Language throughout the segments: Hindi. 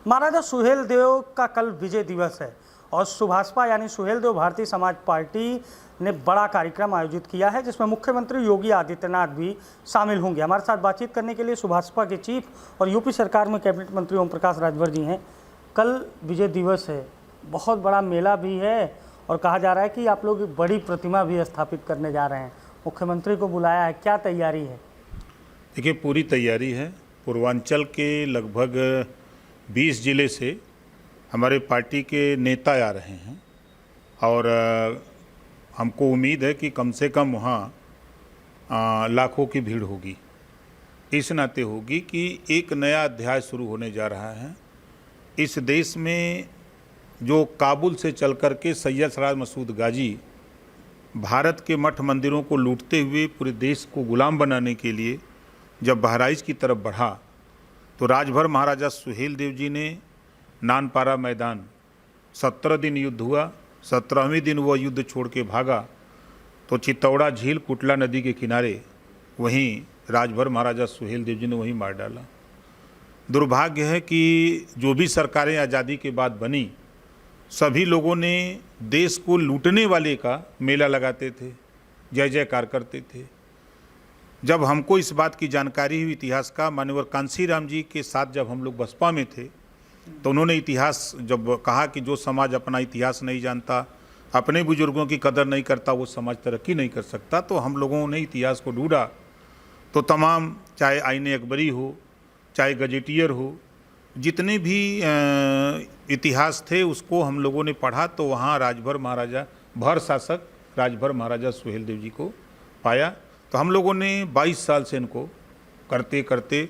महाराजा सुहेलदेव का कल विजय दिवस है और सुभाषपा यानी सुहेलदेव भारतीय समाज पार्टी ने बड़ा कार्यक्रम आयोजित किया है जिसमें मुख्यमंत्री योगी आदित्यनाथ भी शामिल होंगे। हमारे साथ बातचीत करने के लिए सुभाषपा के चीफ और यूपी सरकार में कैबिनेट मंत्री ओम प्रकाश राजभर जी हैं। कल विजय दिवस है, बहुत बड़ा मेला भी है और कहा जा रहा है कि आप लोग एक बड़ी प्रतिमा भी स्थापित करने जा रहे हैं। मुख्यमंत्री को बुलाया है, क्या तैयारी है? देखिए, पूरी तैयारी है। पूर्वांचल के लगभग 20 जिले से हमारे पार्टी के नेता आ रहे हैं और हमको उम्मीद है कि कम से कम वहाँ लाखों की भीड़ होगी। इस नाते होगी कि एक नया अध्याय शुरू होने जा रहा है। इस देश में जो काबुल से चल कर के सैयद सराज मसूद गाजी भारत के मठ मंदिरों को लूटते हुए पूरे देश को गुलाम बनाने के लिए जब बहराइच की तरफ बढ़ा तो राजभर महाराजा सुहेलदेव जी ने नानपारा मैदान 17 दिन युद्ध हुआ। 17वें दिन वह युद्ध छोड़ के भागा तो चित्तौड़ा झील कुटला नदी के किनारे वहीं राजभर महाराजा सुहेलदेव जी ने वहीं मार डाला। दुर्भाग्य है कि जो भी सरकारें आज़ादी के बाद बनी, सभी लोगों ने देश को लूटने वाले का मेला लगाते थे, जय जयकार करते थे। जब हमको इस बात की जानकारी हुई इतिहास का, माननीय कांशीराम जी के साथ जब हम लोग बसपा में थे तो उन्होंने इतिहास जब कहा कि जो समाज अपना इतिहास नहीं जानता, अपने बुजुर्गों की कदर नहीं करता, वो समाज तरक्की नहीं कर सकता। तो हम लोगों ने इतिहास को ढूंढा तो तमाम, चाहे आईने अकबरी हो, चाहे गजेटियर हो, जितने भी इतिहास थे उसको हम लोगों ने पढ़ा तो वहाँ राजभर महाराजा, भर शासक राजभर महाराजा सुहेलदेव जी को पाया। तो हम लोगों ने 22 साल से इनको करते करते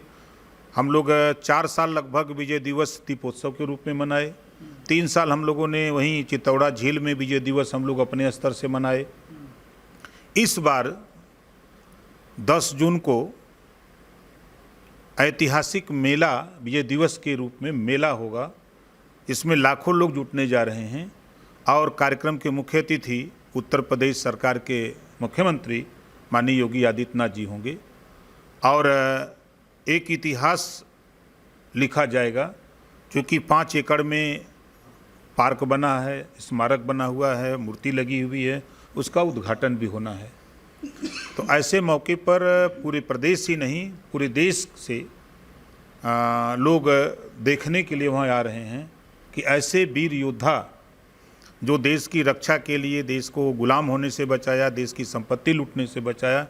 हम लोग 4 साल लगभग विजय दिवस दीपोत्सव के रूप में मनाए। 3 साल हम लोगों ने वहीं चित्तौड़ा झील में विजय दिवस हम लोग अपने स्तर से मनाए। इस बार 10 जून को ऐतिहासिक मेला विजय दिवस के रूप में मेला होगा। इसमें लाखों लोग जुटने जा रहे हैं और कार्यक्रम के मुख्य अतिथि उत्तर प्रदेश सरकार के मुख्यमंत्री माननीय योगी आदित्यनाथ जी होंगे और एक इतिहास लिखा जाएगा। क्योंकि 5 एकड़ में पार्क बना है, स्मारक बना हुआ है, मूर्ति लगी हुई है, उसका उद्घाटन भी होना है। तो ऐसे मौके पर पूरे प्रदेश ही नहीं, पूरे देश से लोग देखने के लिए वहाँ आ रहे हैं कि ऐसे वीर योद्धा जो देश की रक्षा के लिए देश को गुलाम होने से बचाया, देश की संपत्ति लूटने से बचाया,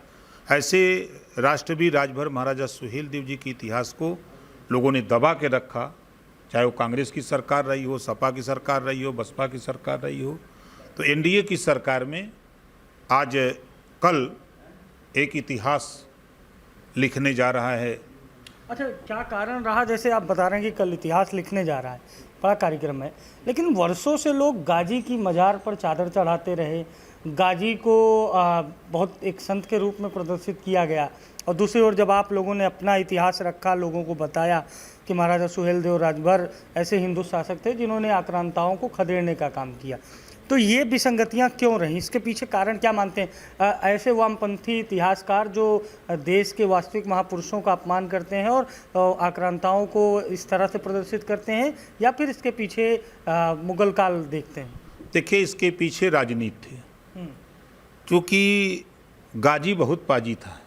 ऐसे राष्ट्रवीर राजभर महाराजा सुहेलदेव जी के इतिहास को लोगों ने दबा के रखा। चाहे वो कांग्रेस की सरकार रही हो, सपा की सरकार रही हो, बसपा की सरकार रही हो। तो एनडीए की सरकार में आज कल एक इतिहास लिखने जा रहा है। अच्छा, क्या कारण रहा? जैसे आप बता रहे हैं कि कल इतिहास लिखने जा रहा है, बड़ा कार्यक्रम है, लेकिन वर्षों से लोग गाजी की मज़ार पर चादर चढ़ाते रहे, गाजी को बहुत एक संत के रूप में प्रदर्शित किया गया और दूसरी ओर जब आप लोगों ने अपना इतिहास रखा, लोगों को बताया कि महाराजा सुहेलदेव राजभर ऐसे हिंदू शासक थे जिन्होंने आक्रांताओं को खदेड़ने का काम किया, तो ये विसंगतियां क्यों रहीं? इसके पीछे कारण क्या मानते हैं? ऐसे वामपंथी इतिहासकार जो देश के वास्तविक महापुरुषों का अपमान करते हैं और आक्रांताओं को इस तरह से प्रदर्शित करते हैं, या फिर इसके पीछे मुगल काल देखते हैं? देखिए, इसके पीछे राजनीति थी। क्योंकि गाजी बहुत पाजी था।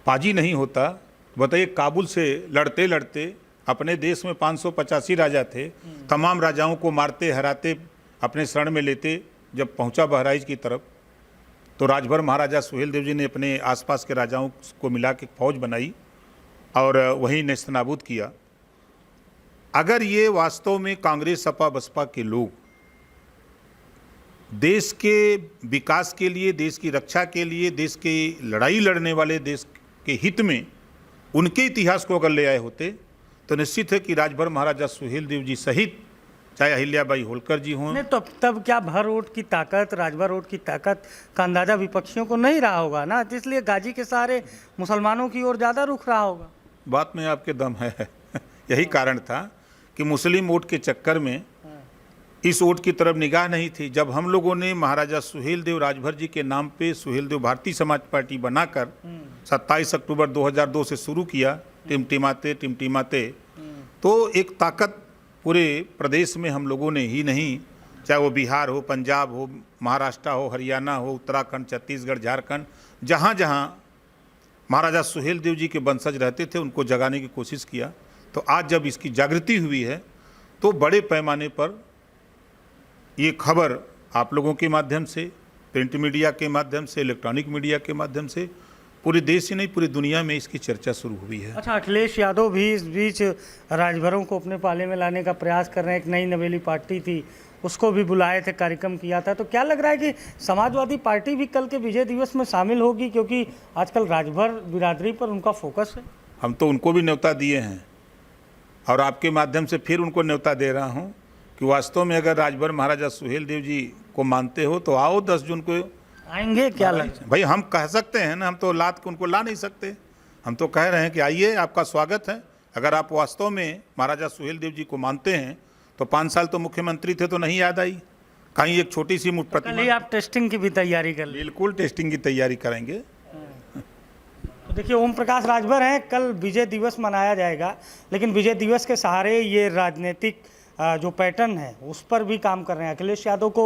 पाजी नहीं होता, बताइए, काबुल से लड़ते लड़ते अपने देश में 585 राजा थे, तमाम राजाओं को मारते हराते अपने शरण में लेते। जब पहुंचा बहराइच की तरफ तो राजभर महाराजा सुहेलदेव जी ने अपने आसपास के राजाओं को मिला के फौज बनाई और वहीं नेस्तनाबूद किया। अगर ये वास्तव में कांग्रेस सपा बसपा के लोग देश के विकास के लिए, देश की रक्षा के लिए, देश की लड़ाई लड़ने वाले देश के हित में उनके इतिहास को अगर ले आए होते तो निश्चित है कि राजभर महाराजा सुहेलदेव जी सहित चाहे अहिल्याबाई होलकर जी हों। नहीं तो तब क्या भर ओट की ताकत, राजभर ओट की ताकत का अंदाजा विपक्षियों को नहीं रहा होगा ना, इसलिए गाजी के सहारे मुसलमानों की ओर ज़्यादा रुख रहा होगा। बात में आपके दम है। यही कारण था कि मुस्लिम वोट के चक्कर में इस वोट की तरफ निगाह नहीं थी। जब हम लोगों ने महाराजा सुहेलदेव राजभर जी के नाम पे सुहेलदेव भारतीय समाज पार्टी बनाकर 27 अक्टूबर 2002 से शुरू किया, टिमटिमाते टिमटिमाते तो एक ताकत पूरे प्रदेश में हम लोगों ने ही नहीं, चाहे वो बिहार हो, पंजाब हो, महाराष्ट्र हो, हरियाणा हो, उत्तराखंड, छत्तीसगढ़, झारखंड, जहाँ जहाँ महाराजा सुहेलदेव जी के वंशज रहते थे उनको जगाने की कोशिश किया। तो आज जब इसकी जागृति हुई है तो बड़े पैमाने पर ये खबर आप लोगों के माध्यम से, प्रिंट मीडिया के माध्यम से, इलेक्ट्रॉनिक मीडिया के माध्यम से पूरे देश ही नहीं पूरी दुनिया में इसकी चर्चा शुरू हुई है। अच्छा, अखिलेश यादव भी इस बीच राजभरों को अपने पाले में लाने का प्रयास कर रहे हैं। एक नई नवेली पार्टी थी, उसको भी बुलाए थे, कार्यक्रम किया था। तो क्या लग रहा है कि समाजवादी पार्टी भी कल के विजय दिवस में शामिल होगी, क्योंकि आजकल राजभर बिरादरी पर उनका फोकस है? हम तो उनको भी न्योता दिए हैं और आपके माध्यम से फिर उनको न्योता दे रहा हूं कि वास्तव में अगर राजभर महाराजा सुहेलदेव जी को मानते हो तो आओ 10 जून को। आएंगे? क्या लग भाई हम कह सकते हैं ना, हम तो लाद के उनको ला नहीं सकते। हम तो कह रहे हैं कि आइए, आपका स्वागत है। अगर आप वास्तव में महाराजा सुहेलदेव जी को मानते हैं तो 5 साल तो मुख्यमंत्री थे तो नहीं याद आई? कहीं एक छोटी सी कल प्रतिमा। ही आप टेस्टिंग की भी तैयारी कर ली? बिल्कुल टेस्टिंग की तैयारी करेंगे। तो देखिए, ओम प्रकाश राजभर हैं, कल विजय दिवस मनाया जाएगा, लेकिन विजय दिवस के सहारे ये राजनीतिक जो पैटर्न है उस पर भी काम कर रहे हैं। अखिलेश यादव को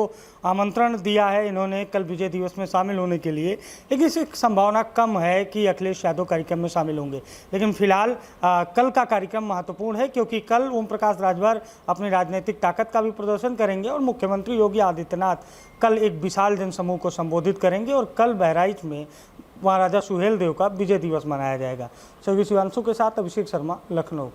आमंत्रण दिया है इन्होंने कल विजय दिवस में शामिल होने के लिए, लेकिन इसकी संभावना कम है कि अखिलेश यादव कार्यक्रम में शामिल होंगे। लेकिन फिलहाल कल का कार्यक्रम महत्वपूर्ण है, क्योंकि कल ओम प्रकाश राजभर अपनी राजनीतिक ताकत का भी प्रदर्शन करेंगे और मुख्यमंत्री योगी आदित्यनाथ कल एक विशाल जनसमूह को संबोधित करेंगे और कल बहराइच में महाराजा सुहेलदेव का विजय दिवस मनाया जाएगा। सहयोगी शिवांशु के साथ अभिषेक शर्मा, लखनऊ।